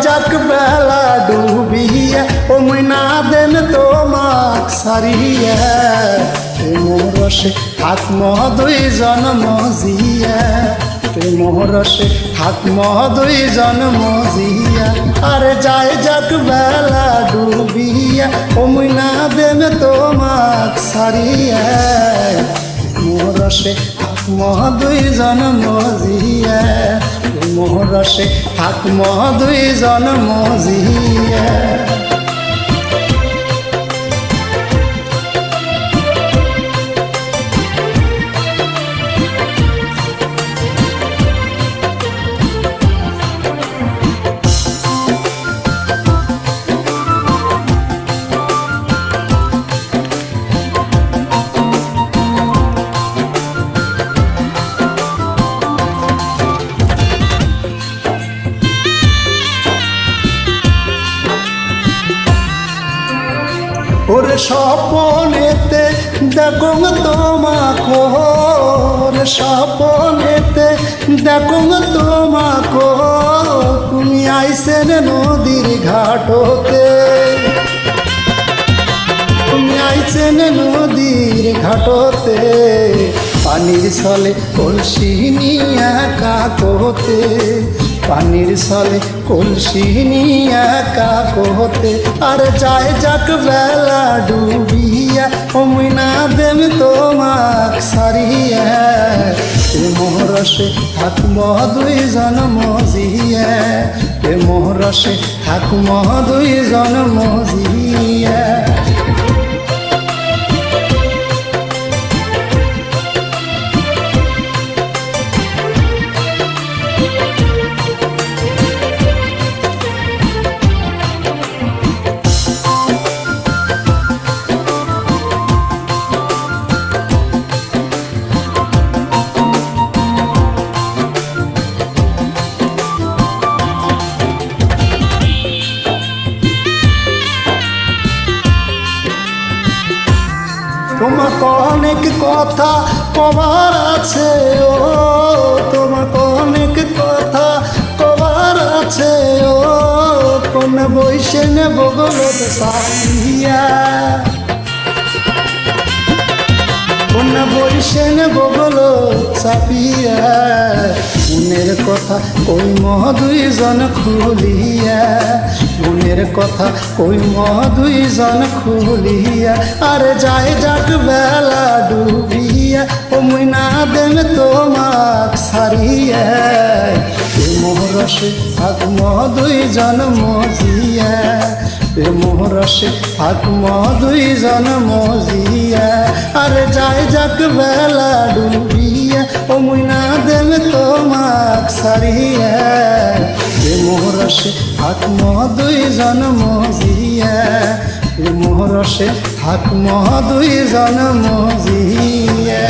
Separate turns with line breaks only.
যাক বেলা ডুবিয়া ও মুই না দেন তোমাক সারিয়া প্রেম রসে থাকম দুইজন মজিয়া প্রেম রসে থাকম দুইজন মজিয়া আরে যাক বেলা ডুবিয়া ও মুই না দেন তোমাক সারিয়া প্রেম রসে থাকম দুইজন মজিয়া প্রেম রসে থাকম দুইজন মজিয়া ওরে স্বপনেতে দেখো তোমাকে ওরে স্বপনেতে দেখো তোমাকে তুমি আইসেন নদীর ঘাটতে তুমি আইসেন নদীর ঘাটতে পানির ছলে কলসি নিয়া কাকতে পানির ছলে কলসি নিয়া কাকতে আর যাক বেলা ডুবিয়া ও মুই না দেম তোমাক সারিয়া প্রেম রসে থাকম দুইজন মজিয়া প্রেম রসে থাকম দুইজন মজিয়া তোমাকে অনেক কথা কবার আছে ও তোমাকে অনেক কথা কবার আছে ও কোন বইসে নেব গলত সারিয়া কোন বইসে নেব গলত চাপিয়া মনের কথা কই দুইজন খুলিয়া মনের কথা কই দুইজন খুলিয়া আরে যাক বেলা ডুবিয়া ও মুই না দেন তোমাক সারিয়া প্রেম রসে থাকম দুইজন মজিয়া প্রেম রসে থাকম দুইজন মজিয়া আরে যাক বেলা ডুবিয়া ও মুই না দেন তোমাক সারিয়া প্রেম রসে থাকম দুইজন মজিয়া প্রেম রসে থাকম দুইজন মজিয়া।